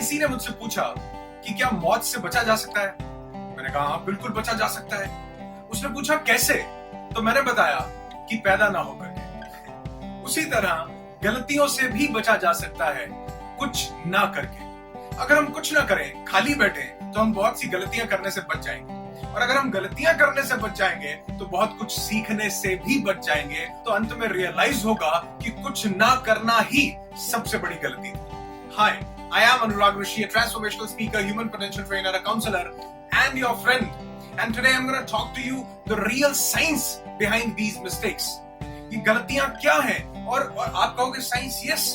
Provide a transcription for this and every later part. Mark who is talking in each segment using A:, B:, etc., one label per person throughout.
A: किसी ने मुझसे पूछा कि क्या मौत से बचा जा सकता है? मैंने कहा हाँ, बिल्कुल बचा जा सकता है। उसने पूछा कैसे? तो मैंने बताया कि पैदा ना होकर के। उसी तरह गलतियों से भी बचा जा सकता है, कुछ ना करके। अगर हम कुछ ना करें, खाली बैठे, तो हम बहुत सी गलतियां करने से बच जाएंगे। और अगर हम गलतियां करने से बच जाएंगे तो बहुत कुछ सीखने से भी बच जाएंगे। तो अंत में रियलाइज होगा कि कुछ ना करना ही सबसे बड़ी गलती थी। हाय, I am Anurag Rishi, a transformational speaker, human potential trainer, a counselor, and your friend. And today I'm going to talk to you the real science behind these mistakes. ये गलतियां क्या हैं? और आप कहोगे साइंस, यस,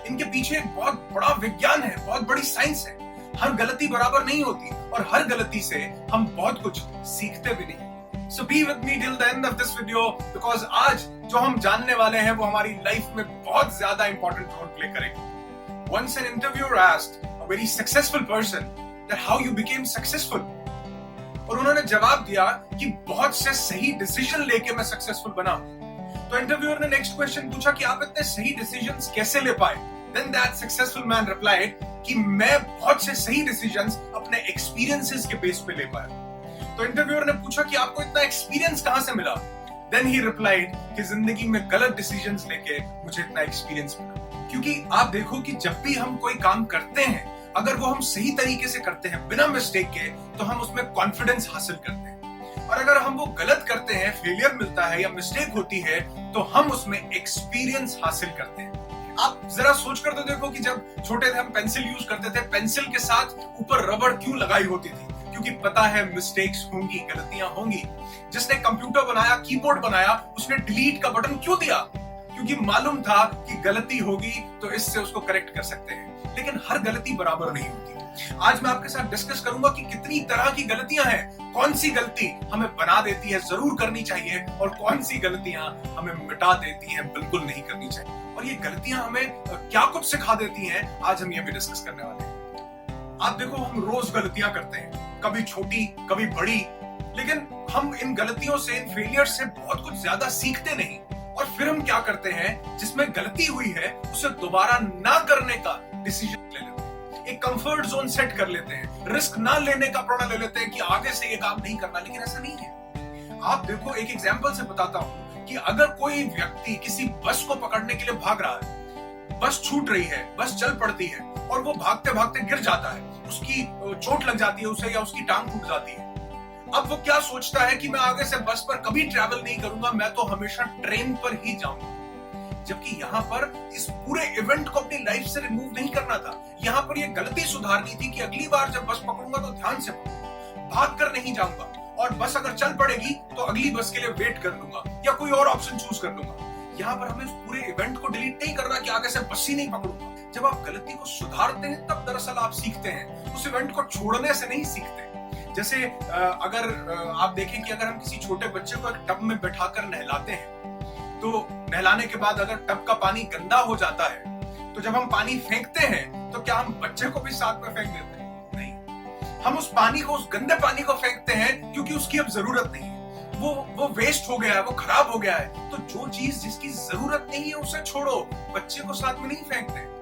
A: इनके पीछे एक बहुत बड़ा विज्ञान है, बहुत बड़ी साइंस है। हर गलती बराबर नहीं होती और हर गलती से हम बहुत कुछ सीखते भी नहीं। So be with me till the end of this video because आज जो हम जानने वाले हैं वो हमारी लाइफ में बहुत ज्यादा इंपॉर्टेंट रोल प्ले करेगा। Once an interviewer asked a very successful person that how you became successful, और उन्होंने जवाब दिया कि बहुत से सही डिसीजन लेके मैं सक्सेसफुल बना। तो इंटरव्यूअर ने नेक्स्ट क्वेश्चन पूछा कि आप इतने सही डिसीजंस कैसे ले पाए? Then that successful man replied कि मैं बहुत से सही डिसीजंस अपने एक्सपीरियंसेस के बेस पे ले पाया। तो इंटरव्यूअर ने पूछा कि आपको इतना एक्सपीरियंस कहां से मिला? Then he replied कि जिंदगी में गलत डिसीजंस लेके मुझे इतना एक्सपीरियंस मिला। क्योंकि आप देखो कि जब भी हम कोई काम करते हैं, अगर वो हम सही तरीके से करते हैं बिना मिस्टेक के, तो हम उसमें कॉन्फिडेंस हासिल करते हैं। और अगर हम वो गलत करते हैं, फेलियर मिलता है या मिस्टेक होती है, तो हम उसमें एक्सपीरियंस हासिल करते हैं। आप जरा सोच कर तो देखो कि जब छोटे थे हम पेंसिल यूज करते थे, पेंसिल के साथ ऊपर रबड़ क्यों लगाई होती थी? क्योंकि पता है मिस्टेक्स होंगी, गलतियां होंगी। जिसने कंप्यूटर बनाया, कीबोर्ड बनाया, उसने डिलीट का बटन क्यों दिया? क्योंकि मालूम था कि गलती होगी तो इससे उसको करेक्ट कर सकते हैं। लेकिन हर गलती बराबर नहीं होती। आज मैं आपके साथ डिस्कस करूंगा कि कितनी तरह की गलतियां हैं, कौन सी गलती हमें बना देती है, जरूर करनी चाहिए, और कौन सी गलतियां हमें मिटा देती हैं, बिल्कुल नहीं करनी चाहिए। और ये गलतियां हमें क्या कुछ सिखा देती हैं, आज हम ये भी डिस्कस करने वाले हैं। आप देखो, हम रोज गलतियां करते हैं, कभी छोटी कभी बड़ी, लेकिन हम इन गलतियों से, इन फेलियर से बहुत कुछ ज्यादा सीखते नहीं। और फिर हम क्या करते हैं, जिसमें गलती हुई है उसे दोबारा ना करने का डिसीजन ले लेते हैं, एक कंफर्ट जोन सेट कर लेते हैं, रिस्क ना लेने का प्रण ले लेते हैं कि आगे से ये काम नहीं करना। लेकिन ऐसा नहीं है। आप देखो, एक एग्जांपल से बताता हूं कि अगर कोई व्यक्ति किसी बस को पकड़ने के लिए भाग रहा है, बस छूट रही है, बस चल पड़ती है और वो भागते भागते गिर जाता है, उसकी चोट लग जाती है उसे, या उसकी टांग टूट जाती है। अब वो क्या सोचता है कि मैं आगे से बस पर कभी ट्रैवल नहीं करूंगा, मैं तो हमेशा ट्रेन पर ही जाऊंगा। जबकि यहाँ पर इस पूरे इवेंट को अपनी लाइफ से रिमूव नहीं करना था। यहाँ पर ये गलती सुधारनी थी कि अगली बार जब बस पकड़ूंगा तो ध्यान से पकड़ूंगा, भाग कर नहीं जाऊंगा, और बस अगर चल पड़ेगी तो अगली बस के लिए वेट कर लूंगा या कोई और ऑप्शन चूज कर लूंगा। यहाँ पर हमें इस पूरे इवेंट को डिलीट नहीं करना कि आगे से बस ही नहीं पकड़ूंगा। जब आप गलती को सुधारते हैं तब दरअसल आप सीखते हैं, उस इवेंट को छोड़ने से नहीं सीखते। जैसे अगर आप देखें कि अगर हम किसी छोटे बच्चे को एक टब में बैठाकर नहलाते हैं, तो नहलाने के बाद अगर टब का पानी गंदा हो जाता है, तो जब हम पानी फेंकते हैं तो क्या हम बच्चे को भी साथ में फेंक देते हैं? नहीं, हम उस पानी को, उस गंदे पानी को फेंकते हैं क्योंकि उसकी अब जरूरत नहीं है, वो वेस्ट हो गया है, वो खराब हो गया है। तो जो चीज जिसकी जरूरत नहीं है उसे छोड़ो, बच्चे को साथ में नहीं फेंकते।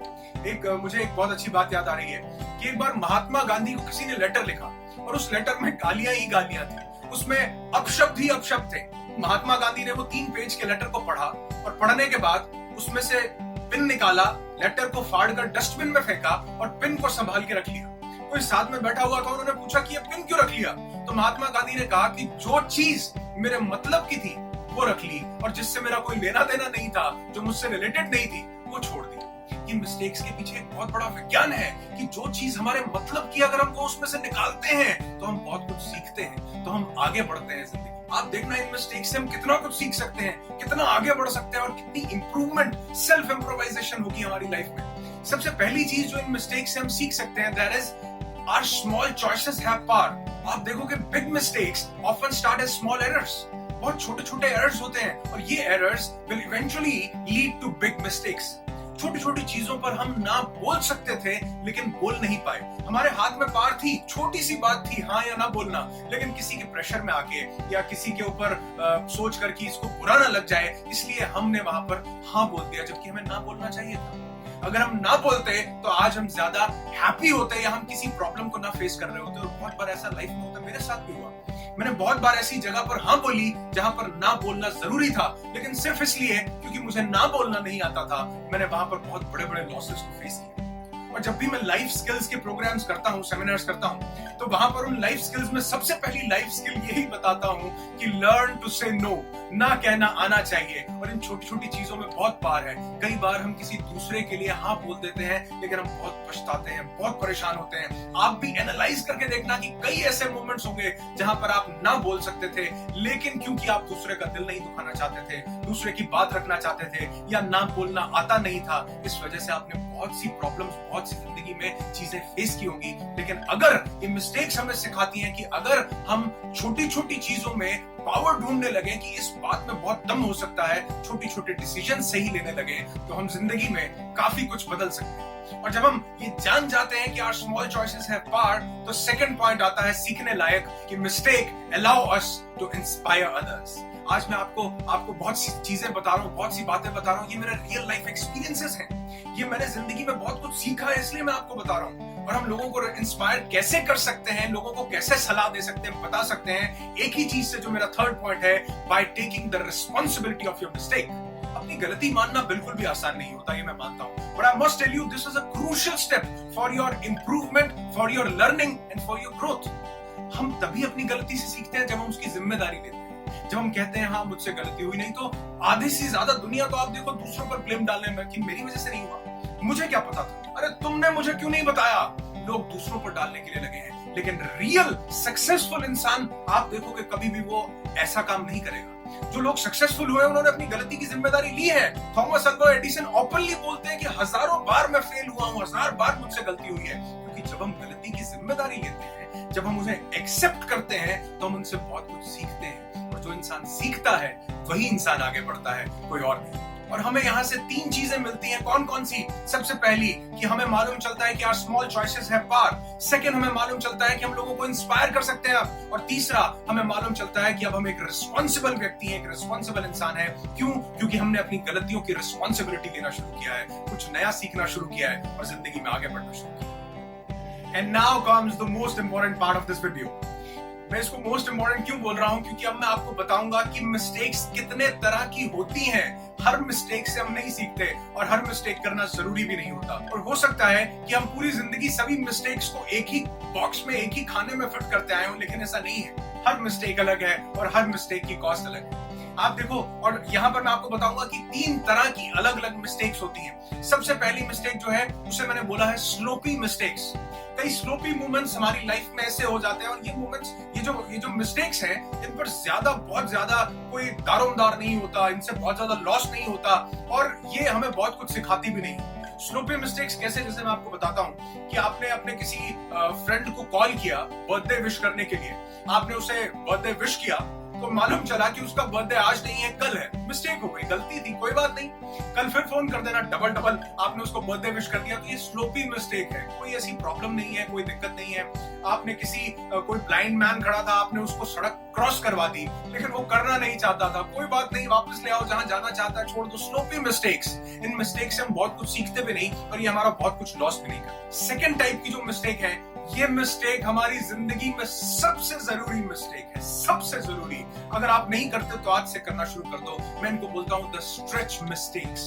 A: मुझे एक बहुत अच्छी बात याद आ रही है कि एक बार महात्मा गांधी को किसी ने लेटर लिखा और उस लेटर में गालियां ही गालियां थी, उसमें अपशब्द ही अपशब्द थे। महात्मा गांधी ने वो 3 पेज के लेटर को पढ़ा और पढ़ने के बाद उसमें से पिन निकाला, लेटर को फाड़कर डस्टबिन में फेंका और पिन को संभाल के रख लिया। कोई साथ में बैठा हुआ था, उन्होंने पूछा कि ये पिन क्यों रख लिया? तो महात्मा गांधी ने कहा कि जो चीज मेरे मतलब की थी वो रख ली, और जिससे मेरा कोई लेना देना नहीं था, जो मुझसे रिलेटेड नहीं थी, वो छोड़ दी। ये मिस्टेक्स के पीछे एक बहुत बड़ा विज्ञान है कि जो चीज हमारे मतलब की अगर हम वो उसमें से निकालते हैं तो हम बहुत कुछ सीखते हैं, तो हम आगे बढ़ते हैं जिंदगी। आप देखना, इन मिस्टेक्स से हम कितना कुछ सीख सकते हैं, कितना आगे बढ़ सकते हैं, और कितनी इंप्रूवमेंट, सेल्फ इम्प्रोवाइजेशन होगी हमारी लाइफ में। सबसे पहली चीज जो इन मिस्टेक्स से हम सीख सकते हैं, that is our small choices have power. आप देखोगे big mistakes often start as small errors. बहुत छोटे छोटे एरर्स होते हैं और ये errors will eventually lead to big mistakes. छोटी छोटी चीजों पर हम ना बोल सकते थे लेकिन बोल नहीं पाए। हमारे हाथ में पार थी, छोटी सी बात थी, हाँ या ना बोलना, लेकिन किसी के प्रेशर में आके या किसी के ऊपर सोच कर कि इसको बुरा ना लग जाए, इसलिए हमने वहां पर हाँ बोल दिया जबकि हमें ना बोलना चाहिए था। अगर हम ना बोलते तो आज हम ज्यादा हैप्पी होते या हम किसी प्रॉब्लम को ना फेस कर रहे होते। और बहुत बार ऐसा लाइफ में होता, मेरे साथ भी हुआ। मैंने बहुत बार ऐसी जगह पर हाँ बोली जहां पर ना बोलना जरूरी था, लेकिन सिर्फ इसलिए क्योंकि मुझे ना बोलना नहीं आता था। मैंने वहां पर बहुत बड़े बड़े लॉसेस को फेस किया। और जब भी मैं लाइफ स्किल्स के प्रोग्राम्स करता हूँ, सेमिनार्स करता हूँ, तो वहां पर उन लाइफ स्किल्स में सबसे पहली लाइफ स्किल यही बताता हूँ कि लर्न टू से नो, ना कहना आना चाहिए। और इन छोटी छोटी चीजों में बहुत पार है। कई बार हम किसी दूसरे के लिए हाँ बोल देते हैं, लेकिन हम बहुत पछताते हैं, बहुत परेशान होते हैं। आप भी एनालाइज करके देखना कि कई ऐसे मोमेंट्स होंगे जहां पर आप ना बोल सकते थे, लेकिन क्योंकि आप दूसरे का दिल नहीं दुखाना चाहते थे, दूसरे की बात रखना चाहते थे, या ना बोलना आता नहीं था, इस वजह से आपने बहुत सी प्रॉब्लम्स, बहुत सी जिंदगी में चीजें फेस की होंगी। लेकिन अगर ये मिस्टेक्स हमें सिखाती हैं कि अगर हम छोटी छोटी चीजों में पावर ढूंढने लगे कि इस बात में बहुत दम हो सकता है, छोटे छोटे डिसीजन सही लेने लगे, तो हम जिंदगी में काफी कुछ बदल सकते हैं। और जब हम ये जान जाते हैं कि our small choices have power, तो सेकंड पॉइंट आता है सीखने लायक कि mistake allow us to inspire others. आज मैं आपको बहुत सी चीजें बता रहा हूँ, बहुत सी बातें बता रहा हूँ। ये मेरे रियल लाइफ एक्सपीरियंसेस हैं। ये मैंने जिंदगी में बहुत कुछ सीखा है, इसलिए मैं आपको बता रहा हूँ। और हम लोगों को इंस्पायर कैसे कर सकते हैं, लोगों को कैसे सलाह दे सकते हैं, बता सकते हैं, एक ही चीज से, जो मेरा थर्ड पॉइंट है, by taking the responsibility of your mistake. अपनी गलती मानना बिल्कुल भी आसान नहीं होता, ये मैं मानता हूँ, but I must tell you this is a crucial step for your improvement, for your learning and for your growth. हम तभी अपनी गलती से सीखते हैं जब हम उसकी जिम्मेदारी लेते हैं। जब हम कहते हैं हाँ मुझसे गलती हुई, नहीं तो आधे से ज्यादा दुनिया तो आप देखो दूसरों पर ब्लेम डालने में कि मेरी वजह से नहीं हुआ, मुझे क्या पता था, अरे तुमने मुझे क्यों नहीं बताया, लोग दूसरों पर डालने के लिए लगे हैं। लेकिन रियल सक्सेसफुल इंसान आप देखोगे कभी भी वो ऐसा काम नहीं करेगा। जो लोग सक्सेसफुल हुए उन्होंने अपनी गलती की जिम्मेदारी ली है। थॉमस अल्वा एडिसन ओपनली बोलते हैं कि हजारों बार मैं फेल हुआ हूं, 1000 बार मुझसे गलती हुई है। क्योंकि जब हम गलती की जिम्मेदारी लेते हैं, जब हम उसे एक्सेप्ट करते हैं, तो हम उनसे बहुत कुछ सीखते हैं। और जो इंसान सीखता है वही इंसान आगे बढ़ता है, कोई और नहीं। और हमें यहाँ से 3 चीजें मिलती हैं। कौन कौन सी? सबसे पहली कि हमें मालूम चलता है कि our small choices have power. Second, हमें मालूम चलता है कि हम लोगों को इंस्पायर कर सकते हैं अब। और तीसरा, हमें मालूम चलता है कि अब हम एक रिस्पॉन्सिबल व्यक्ति हैं, एक रिस्पॉन्सिबल इंसान है। क्यों? क्योंकि हमने अपनी गलतियों की रिस्पॉन्सिबिलिटी लेना शुरू किया है, कुछ नया सीखना शुरू किया है और जिंदगी में आगे बढ़ना शुरू किया। And now comes the most important part of this video. मैं इसको मोस्ट इंपॉर्टेंट क्यों बोल रहा हूं? क्योंकि अब मैं आपको बताऊंगा कि मिस्टेक्स कितने तरह की होती हैं। हर मिस्टेक से हम नहीं सीखते और हर मिस्टेक करना जरूरी भी नहीं होता। और हो सकता है कि हम पूरी जिंदगी सभी मिस्टेक्स को एक ही बॉक्स में, एक ही खाने में फिट करते आए हों, लेकिन ऐसा नहीं है। हर मिस्टेक अलग है और हर मिस्टेक की कॉस्ट अलग है। आप देखो, और यहाँ पर मैं आपको बताऊंगा कि 3 तरह की अलग अलग मिस्टेक्स होती हैं। सबसे पहली मिस्टेक जो है उसे मैंने बोला है स्लोपी मिस्टेक्स। कई स्लोपी मूवमेंट्स हमारी लाइफ में ऐसे हो जाते हैं, और ये मूवमेंट्स, ये जो मिस्टेक्स हैं, इन पर बहुत ज्यादा कोई दारोमदार नहीं होता, इनसे बहुत ज्यादा लॉस नहीं होता, और ये हमें बहुत कुछ सिखाती भी नहीं। स्लोपी मिस्टेक्स कैसे? जैसे मैं आपको बताता हूँ कि आपने अपने किसी फ्रेंड को कॉल किया बर्थडे विश करने के लिए। आपने उसे बर्थडे विश किया तो मालूम चला कि उसका बर्थडे आज नहीं है, कल है। मिस्टेक हो गई, गलती थी, कोई बात नहीं, कल फिर फोन कर देना, डबल आपने उसको बर्थडे विश कर दिया। तो ये स्लोपी मिस्टेक है, कोई ऐसी प्रॉब्लम नहीं है, कोई दिक्कत नहीं है। आपने कोई ब्लाइंड मैन खड़ा था, आपने उसको सड़क क्रॉस करवा दी, लेकिन वो करना नहीं चाहता था, कोई बात नहीं, वापस ले आओ, जहां जाना चाहता है छोड़ दो। स्लोपी मिस्टेक्स, इन मिस्टेक से हम बहुत कुछ सीखते भी नहीं और ये हमारा बहुत कुछ लॉस भी नहीं करता। सेकेंड टाइप की जो मिस्टेक है, ये मिस्टेक हमारी जिंदगी में सबसे जरूरी मिस्टेक है, सबसे जरूरी। अगर आप नहीं करते तो आज से करना शुरू कर दो। मैं इनको बोलता हूं the stretch mistakes.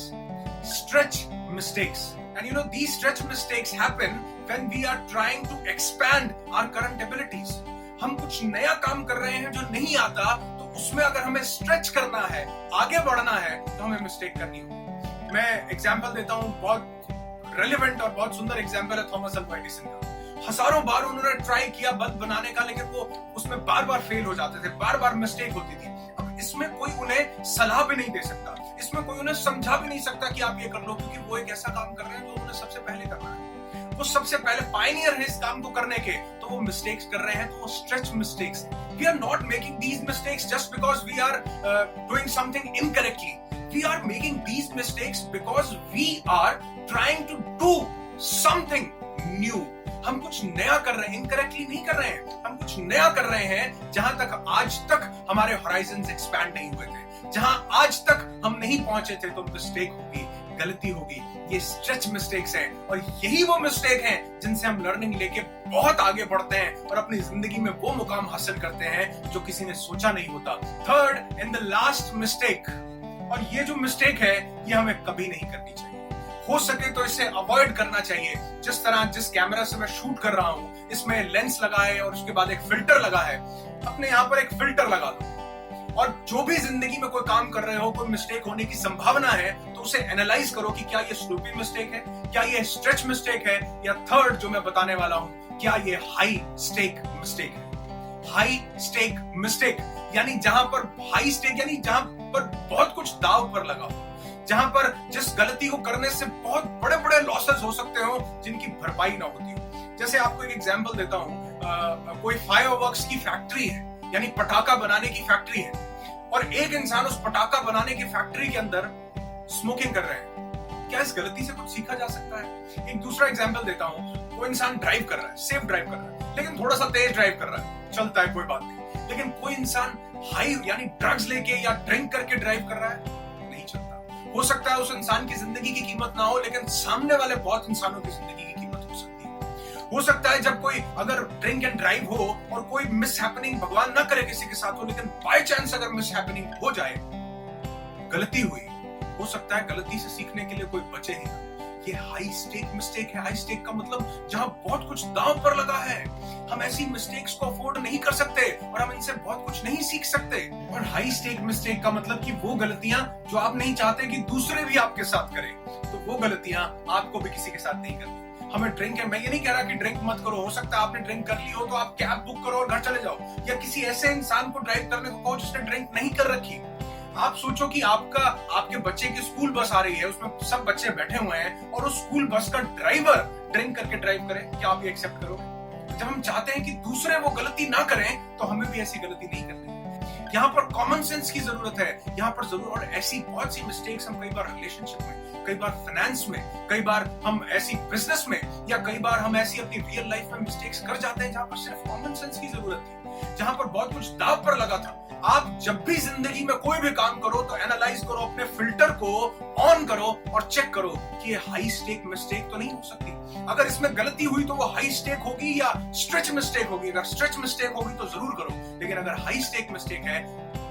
A: Stretch mistakes, and you know these stretch mistakes happen when we are trying to expand our current abilities. हम कुछ नया काम कर रहे हैं जो नहीं आता, तो उसमें अगर हमें स्ट्रेच करना है, आगे बढ़ना है, तो हमें मिस्टेक करनी होगी। मैं एग्जांपल देता हूं, बहुत रेलेवेंट और बहुत सुंदर एग्जांपल है थॉमस अल्वा एडिसन का। हजारों बार उन्होंने ट्राई किया बल्ब बनाने का, लेकिन वो उसमें बार बार फेल हो जाते थे, बार बार मिस्टेक होती थी। अब इसमें कोई उन्हें सलाह भी नहीं दे सकता, इसमें कोई उन्हें समझा भी नहीं सकता कि आप ये कर लो, क्योंकि वो एक ऐसा काम कर रहे हैं जो उन्होंने सबसे पहले करना है। वो सबसे पहले पायनियर है इस काम को करने के, तो वो मिस्टेक्स कर रहे हैं, तो वो stretch mistakes. We are not making these mistakes just because we are doing something incorrectly. We are making these mistakes because we are trying to do something new. हम कुछ नया कर रहे हैं, इनकरेक्टली नहीं कर रहे हैं, हम कुछ नया कर रहे हैं। जहां तक आज तक हमारे होराइजन्स एक्सपैंड नहीं हुए थे, जहां आज तक हम नहीं पहुंचे थे, तो मिस्टेक होगी। गलती होगी, ये स्ट्रेच मिस्टेक्स हैं और यही वो मिस्टेक हैं जिनसे हम लर्निंग लेके बहुत आगे बढ़ते हैं और अपनी जिंदगी में वो मुकाम हासिल करते हैं जो किसी ने सोचा नहीं होता। Third and the last mistake, और ये जो मिस्टेक है ये हमें कभी नहीं करनी चाहिए। हो सके तो इसे अवॉइड करना चाहिए। जिस तरह जिस कैमरा से मैं शूट कर रहा हूं इसमें लेंस लगा है और उसके बाद एक फिल्टर लगा है, अपने यहाँ पर एक फिल्टर लगा दो और जो भी जिंदगी में कोई काम कर रहे हो, कोई मिस्टेक होने की संभावना है तो उसे एनालाइज करो कि क्या ये स्लूपी मिस्टेक है, क्या ये स्ट्रेच मिस्टेक है, या थर्ड जो मैं बताने वाला हूं क्या ये हाई स्टेक मिस्टेक है। हाई स्टेक मिस्टेक यानी जहां पर हाई स्टेक यानी जहां पर बहुत कुछ दांव पर लगा हो, जहां पर जिस गलती को करने से बहुत बड़े बड़े लॉसेस हो सकते हो जिनकी भरपाई ना होती हो। जैसे आपको एक एग्जांपल देता हूं, कोई फायरवर्क्स की फैक्ट्री है यानी पटाखा बनाने की फैक्ट्री है और एक इंसान उस पटाखा बनाने की फैक्ट्री के अंदर स्मोकिंग कर रहे हैं। क्या इस गलती से कुछ सीखा जा सकता है? एक दूसरा एग्जांपल देता हूं, वो इंसान ड्राइव कर रहा है, सेफ ड्राइव कर रहा है, लेकिन थोड़ा सा तेज ड्राइव कर रहा है, चलता है कोई बात नहीं। लेकिन कोई इंसान हाई यानी ड्रग्स लेके या ड्रिंक करके ड्राइव कर रहा है, नहीं चलता। हो सकता है उस इंसान की जिंदगी की कीमत ना हो, लेकिन सामने वाले बहुत इंसानों की जिंदगी की कीमत हो सकती है। हो सकता है जब कोई अगर ड्रिंक एंड ड्राइव हो और कोई मिस हैपनिंग भगवान ना करे किसी के साथ हो, लेकिन बाय चांस अगर मिस हैपनिंग हो जाए, गलती हुई, हो सकता है गलती से सीखने के लिए कोई बचे ही ना। ये हाई स्टेक मिस्टेक है। हाई स्टेक का मतलब जहां बहुत कुछ दांव पर लगा है। हम ऐसी मिस्टेक्स को अफोर्ड नहीं कर सकते और हम इनसे बहुत कुछ नहीं सीख सकते। और हाई स्टेक मिस्टेक का मतलब कि वो गलतियां जो आप नहीं चाहते कि दूसरे भी आपके साथ करें, तो वो गलतियां आपको भी किसी के साथ नहीं करनी। हमें ड्रिंक है, मैं ये नहीं कह रहा कि ड्रिंक मत करो, हो सकता है आपने ड्रिंक कर ली हो तो आप कैब बुक करो और घर चले जाओ, या किसी ऐसे इंसान को ड्राइव करने को कहो जिसने ड्रिंक नहीं कर रखी। आप सोचो कि आपके बच्चे की स्कूल बस आ रही है, उसमें सब बच्चे बैठे हुए हैं और उस स्कूल बस का ड्राइवर ड्रिंक करके ड्राइव करे, क्या आप ये एक्सेप्ट करोगे? जब हम चाहते हैं कि दूसरे वो गलती ना करें तो हमें भी ऐसी गलती नहीं करनी। यहाँ पर कॉमन सेंस की जरूरत है, यहाँ पर जरूर। और ऐसी बहुत सी मिस्टेक्स हम कई बार रिलेशनशिप में, कई बार फाइनेंस में, कई बार हम ऐसी बिजनेस में, या कई बार हम ऐसी अपनी रियल लाइफ में मिस्टेक्स कर जाते हैं जहां पर सिर्फ कॉमन सेंस की जरूरत थी, जहां पर बहुत कुछ दांव पर लगा था। आप जब भी जिंदगी में कोई भी काम करो तो एनालाइज करो, अपने फिल्टर को ऑन करो और चेक करो कि ये हाई स्टेक मिस्टेक तो नहीं हो सकती। अगर इसमें गलती हुई तो वो हाई स्टेक होगी या स्ट्रेच मिस्टेक होगी। अगर स्ट्रेच मिस्टेक होगी तो जरूर करो, लेकिन अगर हाई स्टेक मिस्टेक है,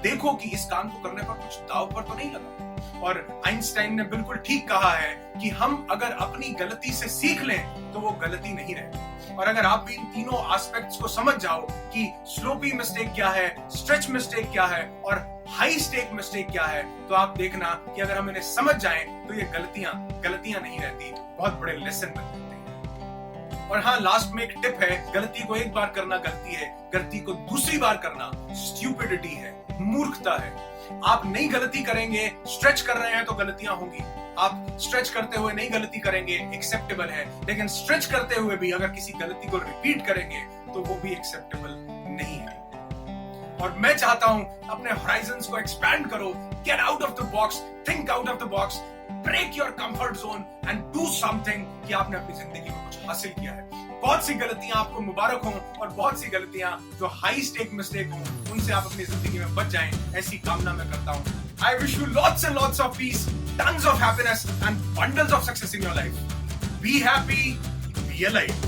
A: देखो कि इस काम को करने पर कुछ दांव पर तो नहीं लगा। और आइंस्टाइन ने बिल्कुल ठीक कहा है कि हम अगर अपनी गलती से सीख लें तो वो गलती नहीं रहती। और अगर आप भी इन तीनों एस्पेक्ट्स को समझ जाओ कि स्लोपी मिस्टेक क्या है, स्ट्रेच मिस्टेक क्या है और हाई स्टेक मिस्टेक क्या है, तो आप देखना कि अगर हम इन्हें समझ जाएं तो ये गलतियां नहीं रहती, बहुत बड़े लेसन बन जाते हैं। और हाँ, लास्ट में एक टिप है, गलती को एक बार करना गलती है, गलती को दूसरी बार करना स्ट्यूपिडिटी है, मूर्खता है। आप नई गलती करेंगे, स्ट्रेच कर रहे हैं तो गलतियां होंगी। आप स्ट्रेच करते हुए नई गलती करेंगे, एक्सेप्टेबल है, लेकिन स्ट्रेच करते हुए भी अगर किसी गलती को रिपीट करेंगे तो वो भी एक्सेप्टेबल नहीं है। और मैं चाहता हूं अपने होराइजन्स को एक्सपैंड करो, get out of the box, think out of the box, break your comfort zone and do something कि आपने अपनी जिंदगी में कुछ हासिल किया है। बहुत सी गलतियां आपको मुबारक हों और बहुत सी गलतियां जो हाई स्टेक मिस्टेक हों उनसे आप अपनी जिंदगी में बच जाएं, ऐसी कामना मैं करता हूं। I wish you lots and lots of peace, tons of happiness and bundles of success in your life. Be happy, be alive.